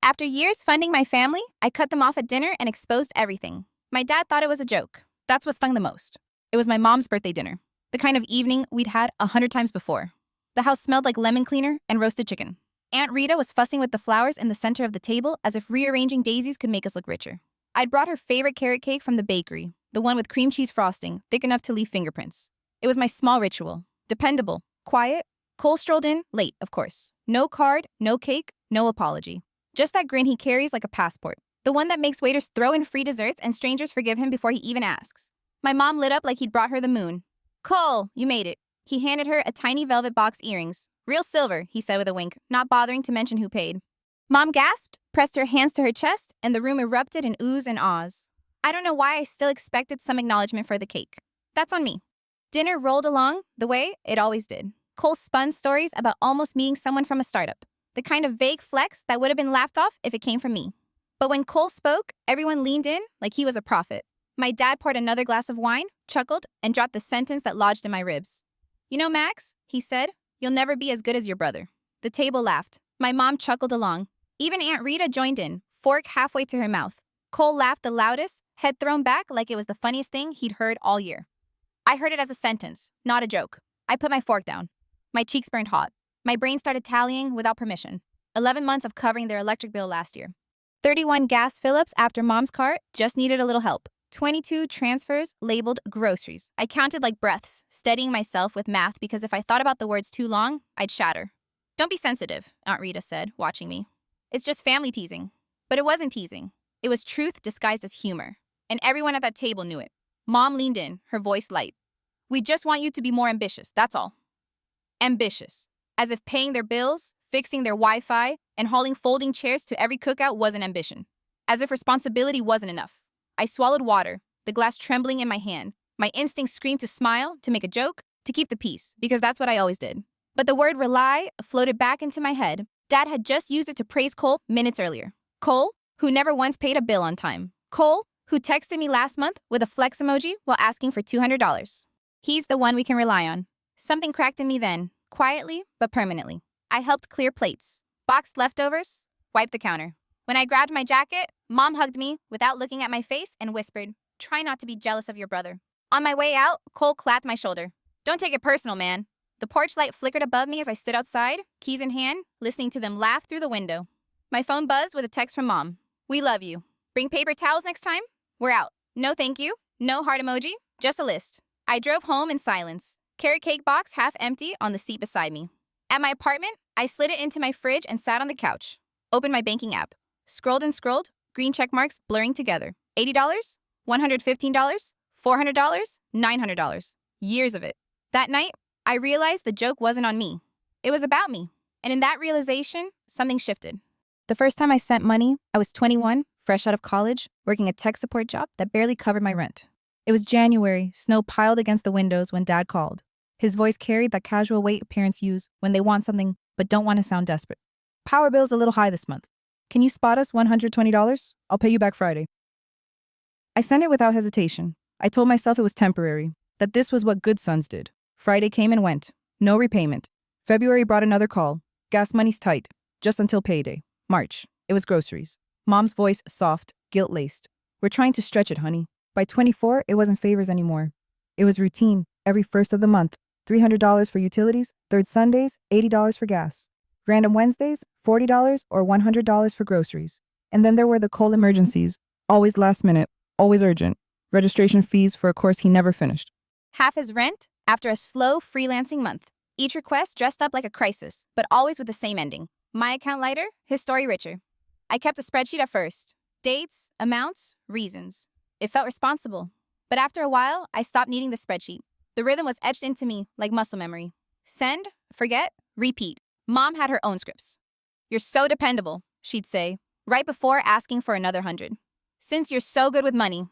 After years funding my family, I cut them off at dinner and exposed everything. My dad thought it was a joke. That's what stung the most. It was my mom's birthday dinner, the kind of evening we'd had 100 times before. The house smelled like lemon cleaner and roasted chicken. Aunt Rita was fussing with the flowers in the center of the table as if rearranging daisies could make us look richer. I'd brought her favorite carrot cake from the bakery, the one with cream cheese frosting, thick enough to leave fingerprints. It was my small ritual. Dependable, quiet. Cole strolled in, late, of course. No card, no cake, no apology. Just that grin he carries like a passport. The one that makes waiters throw in free desserts and strangers forgive him before he even asks. My mom lit up like he'd brought her the moon. "Cole, you made it." He handed her a tiny velvet box earrings. "Real silver," he said with a wink, not bothering to mention who paid. Mom gasped, pressed her hands to her chest, and the room erupted in oohs and ahs. I don't know why I still expected some acknowledgement for the cake. That's on me. Dinner rolled along the way it always did. Cole spun stories about almost meeting someone from a startup, the kind of vague flex that would have been laughed off if it came from me. But when Cole spoke, everyone leaned in like he was a prophet. My dad poured another glass of wine, chuckled, and dropped the sentence that lodged in my ribs. "You know, Max," he said, "you'll never be as good as your brother." The table laughed. My mom chuckled along. Even Aunt Rita joined in, fork halfway to her mouth. Cole laughed the loudest, head thrown back like it was the funniest thing he'd heard all year. I heard it as a sentence, not a joke. I put my fork down. My cheeks burned hot. My brain started tallying without permission. 11 months of covering their electric bill last year. 31 gas fill-ups after mom's car just needed a little help. 22 transfers labeled groceries. I counted like breaths, steadying myself with math because if I thought about the words too long, I'd shatter. "Don't be sensitive," Aunt Rita said, watching me. "It's just family teasing." But it wasn't teasing. It was truth disguised as humor. And everyone at that table knew it. Mom leaned in, her voice light. "We just want you to be more ambitious, that's all." Ambitious. As if paying their bills, fixing their Wi-Fi, and hauling folding chairs to every cookout wasn't ambition. As if responsibility wasn't enough. I swallowed water, the glass trembling in my hand. My instinct screamed to smile, to make a joke, to keep the peace, because that's what I always did. But the word rely floated back into my head. Dad had just used it to praise Cole minutes earlier. Cole, who never once paid a bill on time. Cole, who texted me last month with a flex emoji while asking for $200. He's the one we can rely on. Something cracked in me then, quietly but permanently. I helped clear plates, boxed leftovers, wiped the counter. When I grabbed my jacket, Mom hugged me without looking at my face and whispered, "Try not to be jealous of your brother." On my way out, Cole clapped my shoulder. "Don't take it personal, man." The porch light flickered above me as I stood outside, keys in hand, listening to them laugh through the window. My phone buzzed with a text from Mom. "We love you. Bring paper towels next time? We're out. No thank you, no heart emoji, just a list." I drove home in silence, carrot cake box half empty on the seat beside me. At my apartment, I slid it into my fridge and sat on the couch. Opened my banking app. Scrolled and scrolled, green check marks blurring together. $80? $115? $400? $900. Years of it. That night, I realized the joke wasn't on me. It was about me. And in that realization, something shifted. The first time I sent money, I was 21, fresh out of college, working a tech support job that barely covered my rent. It was January, snow piled against the windows when Dad called. His voice carried that casual weight parents use when they want something but don't want to sound desperate. "Power bill's a little high this month. Can you spot us $120? I'll pay you back Friday." I sent it without hesitation. I told myself it was temporary, that this was what good sons did. Friday came and went. No repayment. February brought another call. Gas money's tight. Just until payday. March. It was groceries. Mom's voice soft, guilt-laced. "We're trying to stretch it, honey." By 24, it wasn't favors anymore. It was routine. Every first of the month. $300 for utilities. Third Sundays, $80 for gas. Random Wednesdays, $40 or $100 for groceries. And then there were the Cole emergencies. Always last minute. Always urgent. Registration fees for a course he never finished. Half his rent after a slow freelancing month. Each request dressed up like a crisis, but always with the same ending. My account lighter, his story richer. I kept a spreadsheet at first. Dates, amounts, reasons. It felt responsible. But after a while, I stopped needing the spreadsheet. The rhythm was etched into me like muscle memory. Send, forget, repeat. Mom had her own scripts. "You're so dependable," she'd say, right before asking for another 100. "Since you're so good with money."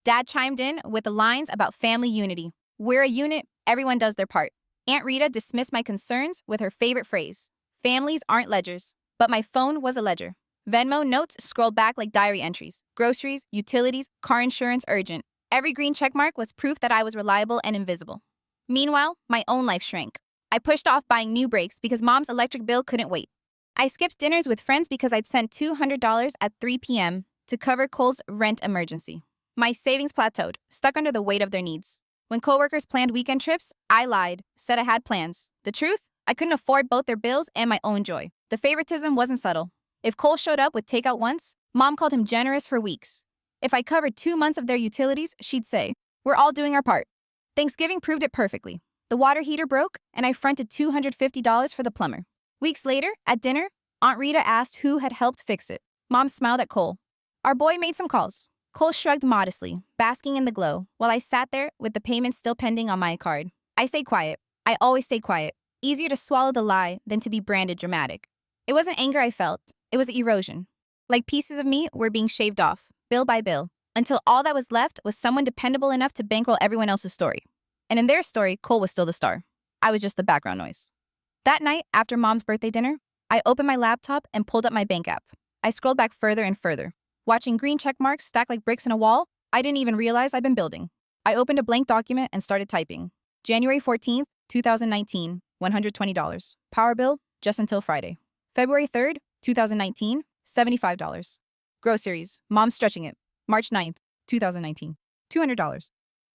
Dad chimed in with the lines about family unity. "We're a unit, everyone does their part." Aunt Rita dismissed my concerns with her favorite phrase. "Families aren't ledgers." But my phone was a ledger. Venmo notes scrolled back like diary entries. Groceries, utilities, car insurance urgent. Every green checkmark was proof that I was reliable and invisible. Meanwhile, my own life shrank. I pushed off buying new brakes because Mom's electric bill couldn't wait. I skipped dinners with friends because I'd sent $200 at 3 p.m. to cover Cole's rent emergency. My savings plateaued, stuck under the weight of their needs. When coworkers planned weekend trips, I lied, said I had plans. The truth? I couldn't afford both their bills and my own joy. The favoritism wasn't subtle. If Cole showed up with takeout once, Mom called him generous for weeks. If I covered 2 months of their utilities, she'd say, "We're all doing our part." Thanksgiving proved it perfectly. The water heater broke, and I fronted $250 for the plumber. Weeks later, at dinner, Aunt Rita asked who had helped fix it. Mom smiled at Cole. Our boy made some calls. Cole shrugged modestly, basking in the glow, while I sat there with the payment still pending on my card. I stayed quiet. I always stayed quiet. Easier to swallow the lie than to be branded dramatic. It wasn't anger I felt. It was erosion. Like pieces of me were being shaved off, bill by bill, until all that was left was someone dependable enough to bankroll everyone else's story. And in their story, Cole was still the star. I was just the background noise. That night, after Mom's birthday dinner, I opened my laptop and pulled up my bank app. I scrolled back further and further. Watching green check marks stacked like bricks in a wall, I didn't even realize I'd been building. I opened a blank document and started typing. January 14th, 2019, $120. Power bill, just until Friday. February 3rd, 2019, $75. Groceries, Mom's stretching it. March 9th, 2019, $200.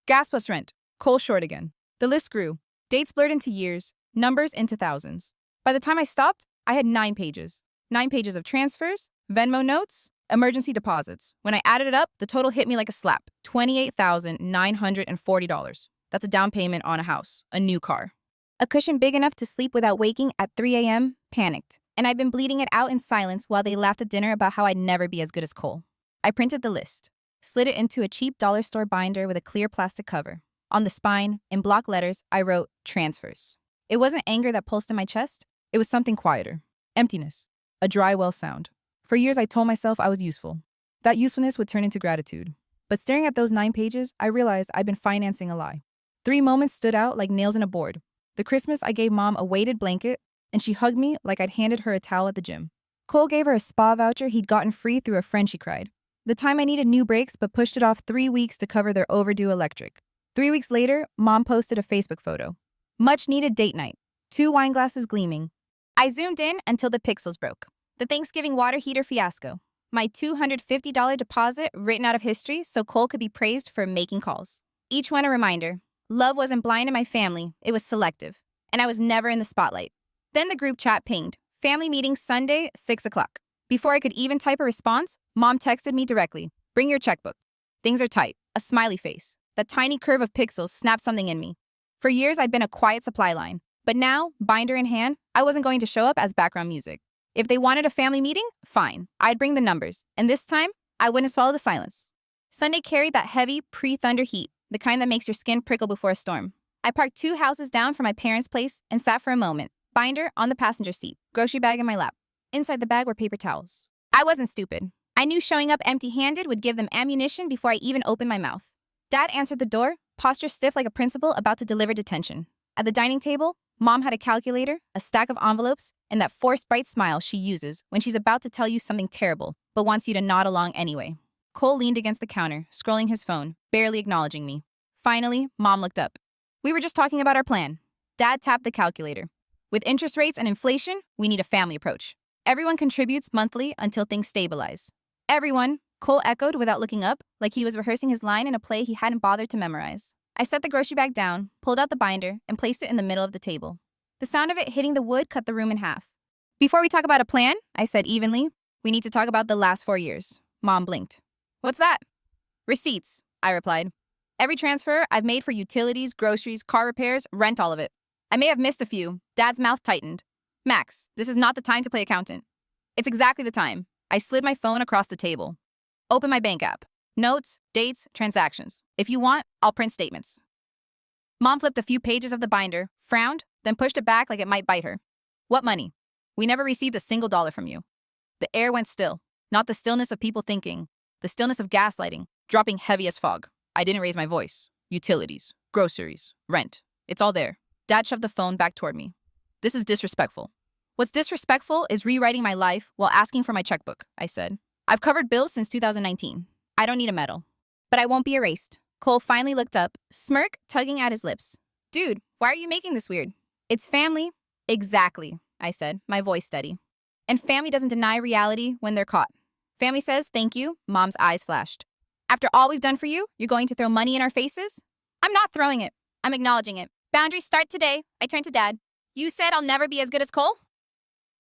Gas plus rent, Cole short again. The list grew. Dates blurred into years, numbers into thousands. By the time I stopped, I had 9 pages. 9 pages of transfers, Venmo notes, emergency deposits. When I added it up, the total hit me like a slap. $28,940. That's a down payment on a house, a new car. A cushion big enough to sleep without waking at 3 a.m., panicked. And I'd been bleeding it out in silence while they laughed at dinner about how I'd never be as good as Cole. I printed the list, slid it into a cheap dollar store binder with a clear plastic cover. On the spine, in block letters, I wrote transfers. It wasn't anger that pulsed in my chest. It was something quieter. Emptiness. A dry well sound. For years, I told myself I was useful. That usefulness would turn into gratitude. But staring at those 9 pages, I realized I'd been financing a lie. 3 moments stood out like nails in a board. The Christmas I gave Mom a weighted blanket, and she hugged me like I'd handed her a towel at the gym. Cole gave her a spa voucher he'd gotten free through a friend, she cried. The time I needed new brakes but pushed it off 3 weeks to cover their overdue electric. 3 weeks later, Mom posted a Facebook photo. Much-needed date night. 2 wine glasses gleaming. I zoomed in until the pixels broke. The Thanksgiving water heater fiasco. My $250 deposit written out of history so Cole could be praised for making calls. Each one a reminder. Love wasn't blind in my family, it was selective. And I was never in the spotlight. Then the group chat pinged. Family meeting Sunday, 6 o'clock. Before I could even type a response, Mom texted me directly. Bring your checkbook. Things are tight. A smiley face. That tiny curve of pixels snapped something in me. For years, I'd been a quiet supply line. But now, binder in hand, I wasn't going to show up as background music. If they wanted a family meeting, fine. I'd bring the numbers. And this time, I wouldn't swallow the silence. Sunday carried that heavy pre-thunder heat, the kind that makes your skin prickle before a storm. I parked 2 houses down from my parents' place and sat for a moment. Binder on the passenger seat, grocery bag in my lap. Inside the bag were paper towels. I wasn't stupid. I knew showing up empty-handed would give them ammunition before I even opened my mouth. Dad answered the door, posture stiff like a principal about to deliver detention. At the dining table, Mom had a calculator, a stack of envelopes, and that forced bright smile she uses when she's about to tell you something terrible, but wants you to nod along anyway. Cole leaned against the counter, scrolling his phone, barely acknowledging me. Finally, Mom looked up. We were just talking about our plan. Dad tapped the calculator. With interest rates and inflation, we need a family approach. Everyone contributes monthly until things stabilize. Everyone, Cole echoed without looking up, like he was rehearsing his line in a play he hadn't bothered to memorize. I set the grocery bag down, pulled out the binder, and placed it in the middle of the table. The sound of it hitting the wood cut the room in half. Before we talk about a plan, I said evenly, we need to talk about the last 4 years. Mom blinked. What's that? Receipts, I replied. Every transfer I've made for utilities, groceries, car repairs, rent, all of it. I may have missed a few. Dad's mouth tightened. Max, this is not the time to play accountant. It's exactly the time. I slid my phone across the table. Open my bank app. Notes, dates, transactions. If you want, I'll print statements. Mom flipped a few pages of the binder, frowned, then pushed it back like it might bite her. What money? We never received a single dollar from you. The air went still. Not the stillness of people thinking. The stillness of gaslighting, dropping heavy as fog. I didn't raise my voice. Utilities, groceries, rent. It's all there. Dad shoved the phone back toward me. This is disrespectful. What's disrespectful is rewriting my life while asking for my checkbook, I said. I've covered bills since 2019. I don't need a medal. But I won't be erased. Cole finally looked up, smirk tugging at his lips. Dude, why are you making this weird? It's family. Exactly, I said, my voice steady. And family doesn't deny reality when they're caught. Family says, thank you, mom's eyes flashed. After all we've done for you, you're going to throw money in our faces? I'm not throwing it. I'm acknowledging it. Boundaries start today. I turned to Dad. You said I'll never be as good as Cole?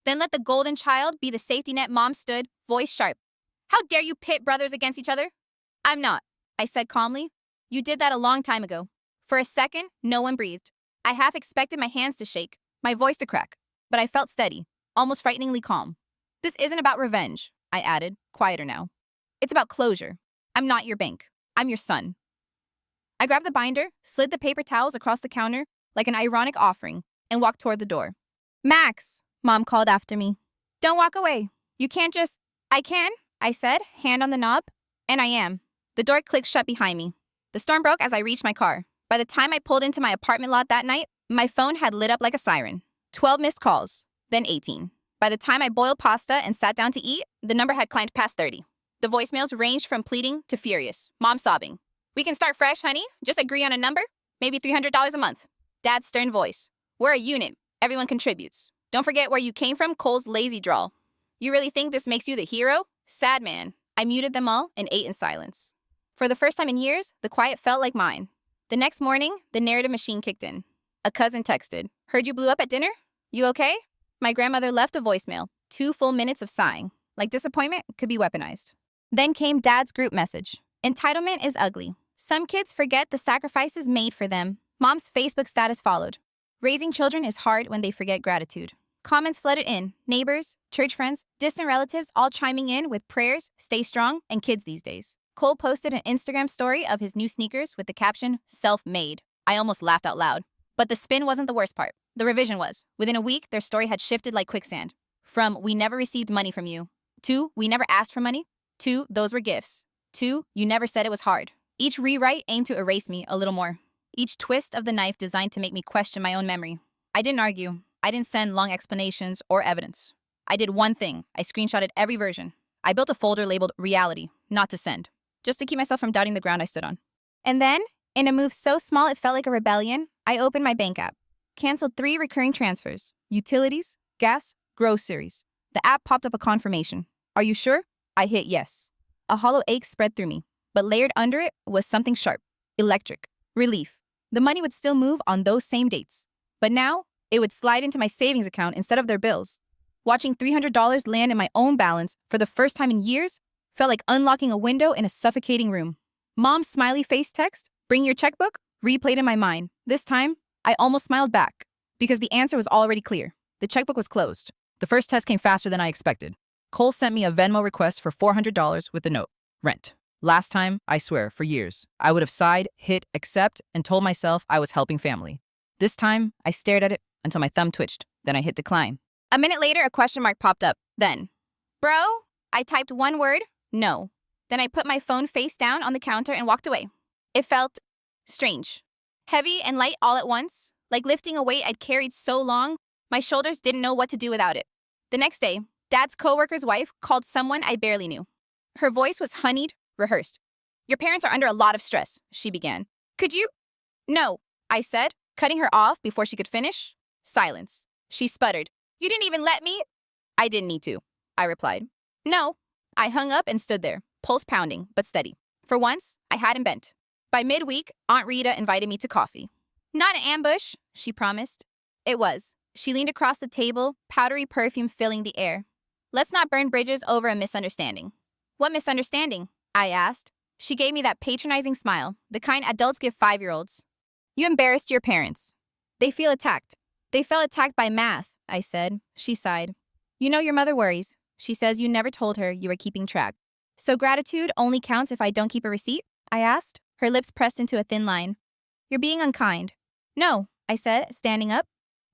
Then let the golden child be the safety net. Mom stood, voice sharp. How dare you pit brothers against each other? I'm not, I said calmly. You did that a long time ago. For a second, no one breathed. I half expected my hands to shake, my voice to crack, but I felt steady, almost frighteningly calm. This isn't about revenge, I added, quieter now. It's about closure. I'm not your bank. I'm your son. I grabbed the binder, slid the paper towels across the counter like an ironic offering, and walked toward the door. Max, Mom called after me. Don't walk away. You can't just... I can, I said, hand on the knob. And I am. The door clicked shut behind me. The storm broke as I reached my car. By the time I pulled into my apartment lot that night, my phone had lit up like a siren. 12 missed calls, then 18. By the time I boiled pasta and sat down to eat, the number had climbed past 30. The voicemails ranged from pleading to furious. Mom sobbing. We can start fresh, honey. Just agree on a number. Maybe $300 a month. Dad's stern voice. We're a unit. Everyone contributes. Don't forget where you came from, Cole's lazy drawl. You really think this makes you the hero? Sad man. I muted them all and ate in silence. For the first time in years, the quiet felt like mine. The next morning, the narrative machine kicked in. A cousin texted. Heard you blew up at dinner? You okay? My grandmother left a voicemail. 2 full minutes of sighing. Like disappointment could be weaponized. Then came Dad's group message. Entitlement is ugly. Some kids forget the sacrifices made for them. Mom's Facebook status followed. Raising children is hard when they forget gratitude. Comments flooded in. Neighbors, church friends, distant relatives all chiming in with prayers, stay strong, and kids these days. Cole posted an Instagram story of his new sneakers with the caption, self-made. I almost laughed out loud. But the spin wasn't the worst part. The revision was. Within a week, their story had shifted like quicksand. From, we never received money from you, to, we never asked for money, to, those were gifts, to, you never said it was hard. Each rewrite aimed to erase me a little more. Each twist of the knife designed to make me question my own memory. I didn't argue. I didn't send long explanations or evidence. I did one thing. I screenshotted every version. I built a folder labeled reality, not to send, just to keep myself from doubting the ground I stood on. And then, in a move so small it felt like a rebellion, I opened my bank app. Canceled 3 recurring transfers. Utilities, gas, groceries. The app popped up a confirmation. Are you sure? I hit yes. A hollow ache spread through me, but layered under it was something sharp. Electric. Relief. The money would still move on those same dates. But now, it would slide into my savings account instead of their bills. Watching $300 land in my own balance for the first time in years felt like unlocking a window in a suffocating room. Mom's smiley face text, bring your checkbook, replayed in my mind. This time, I almost smiled back because the answer was already clear. The checkbook was closed. The first test came faster than I expected. Cole sent me a Venmo request for $400 with the note, rent. Last time, I swear, for years, I would have sighed, hit accept, and told myself I was helping family. This time, I stared at it until my thumb twitched. Then I hit decline. A minute later, a question mark popped up. Then, bro, I typed one word, no. Then I put my phone face down on the counter and walked away. It felt strange. Heavy and light all at once, like lifting a weight I'd carried so long, my shoulders didn't know what to do without it. The next day, Dad's coworker's wife called someone I barely knew. Her voice was honeyed, rehearsed. Your parents are under a lot of stress, she began. Could you? No, I said, cutting her off before she could finish. Silence. She sputtered. You didn't even let me? I didn't need to, I replied. No. I hung up and stood there, pulse pounding, but steady. For once, I hadn't bent. By midweek, Aunt Rita invited me to coffee. Not an ambush, she promised. It was. She leaned across the table, powdery perfume filling the air. Let's not burn bridges over a misunderstanding. What misunderstanding? I asked. She gave me that patronizing smile, the kind adults give 5-year-olds. You embarrassed your parents. They feel attacked. They felt attacked by math, I said. She sighed. You know your mother worries. She says you never told her you were keeping track. So gratitude only counts if I don't keep a receipt? I asked. Her lips pressed into a thin line. You're being unkind. No, I said, standing up.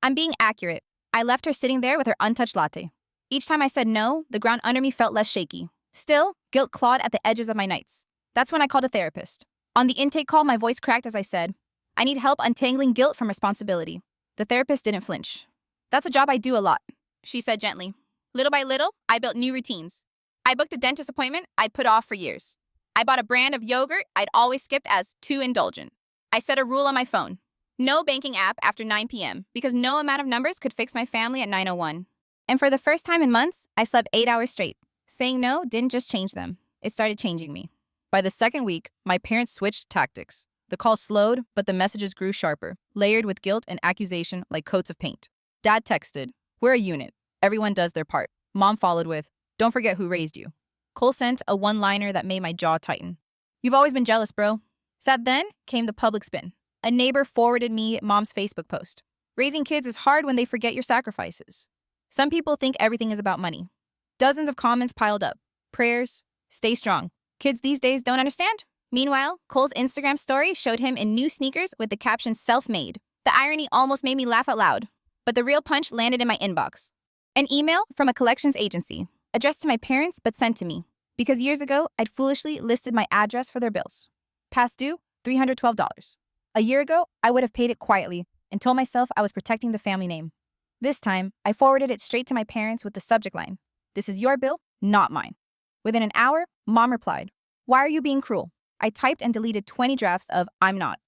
I'm being accurate. I left her sitting there with her untouched latte. Each time I said no, the ground under me felt less shaky. Still, guilt clawed at the edges of my nights. That's when I called a therapist. On the intake call, my voice cracked as I said, I need help untangling guilt from responsibility. The therapist didn't flinch. That's a job I do a lot, she said gently. Little by little, I built new routines. I booked a dentist appointment I'd put off for years. I bought a brand of yogurt I'd always skipped as too indulgent. I set a rule on my phone. No banking app after 9 p.m. because no amount of numbers could fix my family at 9:01. And for the first time in months, I slept 8 hours straight. Saying no didn't just change them. It started changing me. By the second week, my parents switched tactics. The calls slowed, but the messages grew sharper, layered with guilt and accusation like coats of paint. Dad texted, "We're a unit. Everyone does their part." Mom followed with, "Don't forget who raised you." Cole sent a one-liner that made my jaw tighten. "You've always been jealous, bro." Sad then came the public spin. A neighbor forwarded me Mom's Facebook post. "Raising kids is hard when they forget your sacrifices." Some people think everything is about money. Dozens of comments piled up. Prayers, "Stay strong. Kids these days don't understand." Meanwhile, Cole's Instagram story showed him in new sneakers with the caption "self-made." The irony almost made me laugh out loud. But the real punch landed in my inbox. An email from a collections agency, addressed to my parents but sent to me, because years ago, I'd foolishly listed my address for their bills. Past due, $312. A year ago, I would have paid it quietly and told myself I was protecting the family name. This time, I forwarded it straight to my parents with the subject line, "This is your bill, not mine." Within an hour, Mom replied, "Why are you being cruel?" I typed and deleted 20 drafts of "I'm not."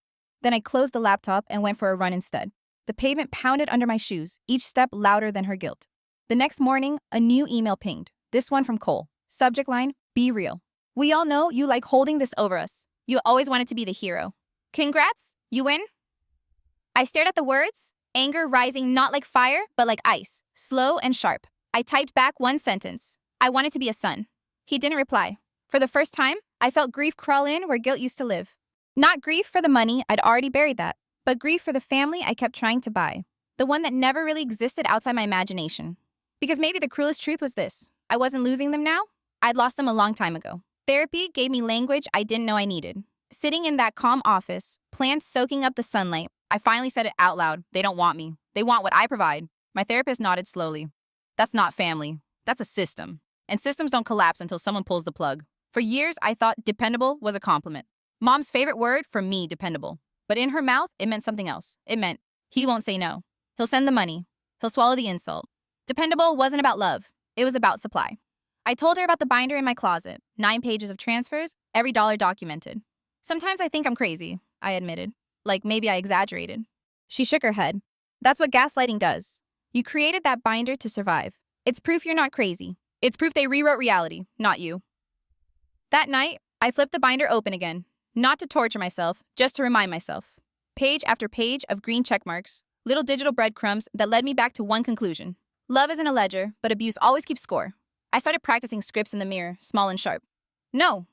Then I closed the laptop and went for a run instead. The pavement pounded under my shoes, each step louder than her guilt. The next morning, a new email pinged, this one from Cole. Subject line, "Be real. We all know you like holding this over us. You always wanted to be the hero. Congrats, you win." I stared at the words, anger rising not like fire, but like ice, slow and sharp. I typed back one sentence. "I wanted to be a son." He didn't reply. For the first time, I felt grief crawl in where guilt used to live. Not grief for the money, I'd already buried that, but grief for the family I kept trying to buy. The one that never really existed outside my imagination. Because maybe the cruelest truth was this: I wasn't losing them now. I'd lost them a long time ago. Therapy gave me language I didn't know I needed. Sitting in that calm office, plants soaking up the sunlight, I finally said it out loud. "They don't want me. They want what I provide." My therapist nodded slowly. "That's not family. That's a system. And systems don't collapse until someone pulls the plug." For years, I thought dependable was a compliment. Mom's favorite word for me, dependable. But in her mouth, it meant something else. It meant, he won't say no. He'll send the money. He'll swallow the insult. Dependable wasn't about love. It was about supply. I told her about the binder in my closet, 9 pages of transfers, every dollar documented. "Sometimes I think I'm crazy," I admitted. Like maybe I exaggerated. She shook her head. "That's what gaslighting does. You created that binder to survive. It's proof you're not crazy. It's proof they rewrote reality, not you." That night, I flipped the binder open again. Not to torture myself, just to remind myself. Page after page of green check marks, little digital breadcrumbs that led me back to one conclusion. Love isn't a ledger, but abuse always keeps score. I started practicing scripts in the mirror, small and sharp. "No,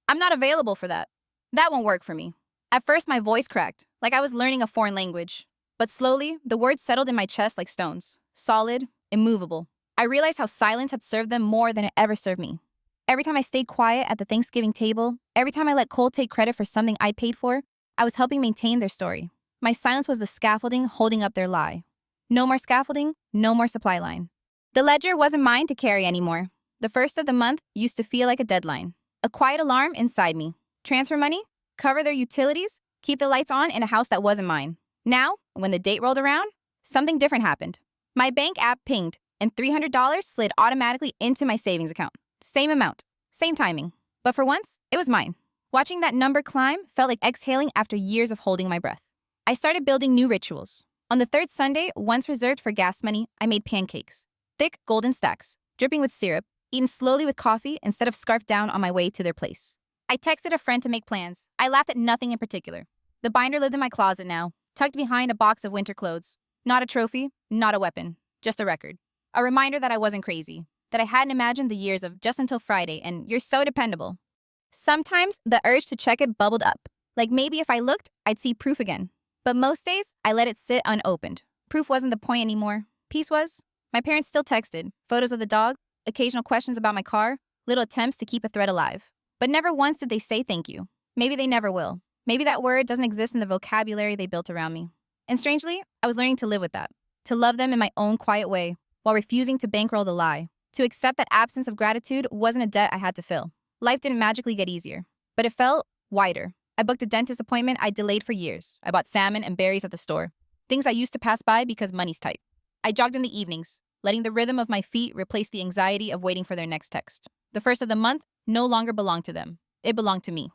I'm not available for that. That won't work for me." At first, my voice cracked, like I was learning a foreign language. But slowly, the words settled in my chest like stones. Solid, immovable. I realized how silence had served them more than it ever served me. Every time I stayed quiet at the Thanksgiving table, every time I let Cole take credit for something I paid for, I was helping maintain their story. My silence was the scaffolding holding up their lie. No more scaffolding, no more supply line. The ledger wasn't mine to carry anymore. The first of the month used to feel like a deadline. A quiet alarm inside me. Transfer money, cover their utilities, keep the lights on in a house that wasn't mine. Now, when the date rolled around, something different happened. My bank app pinged, and $300 slid automatically into my savings account. Same amount, same timing. But for once, it was mine. Watching that number climb felt like exhaling after years of holding my breath. I started building new rituals. On the third Sunday, once reserved for gas money, I made pancakes. Thick, golden stacks, dripping with syrup, eaten slowly with coffee instead of scarfed down on my way to their place. I texted a friend to make plans. I laughed at nothing in particular. The binder lived in my closet now, tucked behind a box of winter clothes. Not a trophy, not a weapon, just a record. A reminder that I wasn't crazy, that I hadn't imagined the years of just until Friday and "you're so dependable." Sometimes the urge to check it bubbled up, like maybe if I looked, I'd see proof again. But most days, I let it sit unopened. Proof wasn't the point anymore. Peace was. My parents still texted, photos of the dog, occasional questions about my car, little attempts to keep a thread alive. But never once did they say thank you. Maybe they never will. Maybe that word doesn't exist in the vocabulary they built around me. And strangely, I was learning to live with that, to love them in my own quiet way, while refusing to bankroll the lie, to accept that absence of gratitude wasn't a debt I had to fill. Life didn't magically get easier, but it felt wider. I booked a dentist appointment I delayed for years. I bought salmon and berries at the store, things I used to pass by because money's tight. I jogged in the evenings, letting the rhythm of my feet replace the anxiety of waiting for their next text. The first of the month no longer belonged to them. It belonged to me.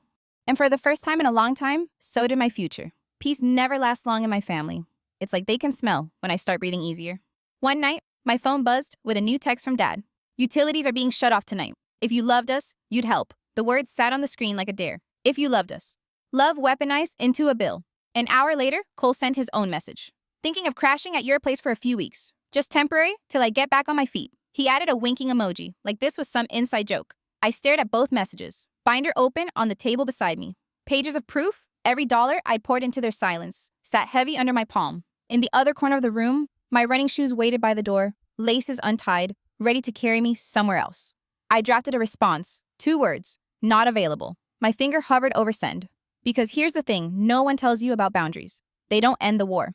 And for the first time in a long time, so did my future. Peace never lasts long in my family. It's like they can smell when I start breathing easier. One night, My phone buzzed with a new text from Dad. Utilities are being shut off tonight. If you loved us, you'd help. The words sat on the screen like a dare. If you loved us. Love weaponized into a bill. An hour later, Cole sent his own message. Thinking of crashing at your place for a few weeks. Just temporary, till I get back on my feet. He added a winking emoji, like this was some inside joke. I stared at both messages. Binder open on the table beside me. Pages of proof, every dollar I'd poured into their silence, sat heavy under my palm. In the other corner of the room, my running shoes waited by the door, laces untied, ready to carry me somewhere else. I drafted a response, 2 words, not available. My finger hovered over send. Because here's the thing, no one tells you about boundaries. They don't end the war.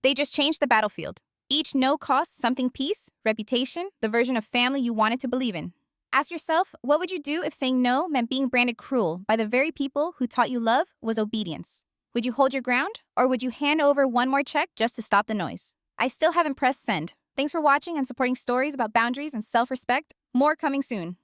They just change the battlefield. Each no costs something: peace, reputation, the version of family you wanted to believe in. Ask yourself, what would you do if saying no meant being branded cruel by the very people who taught you love was obedience? Would you hold your ground, or would you hand over one more check just to stop the noise? I still haven't pressed send. Thanks for watching and supporting stories about boundaries and self-respect. More coming soon.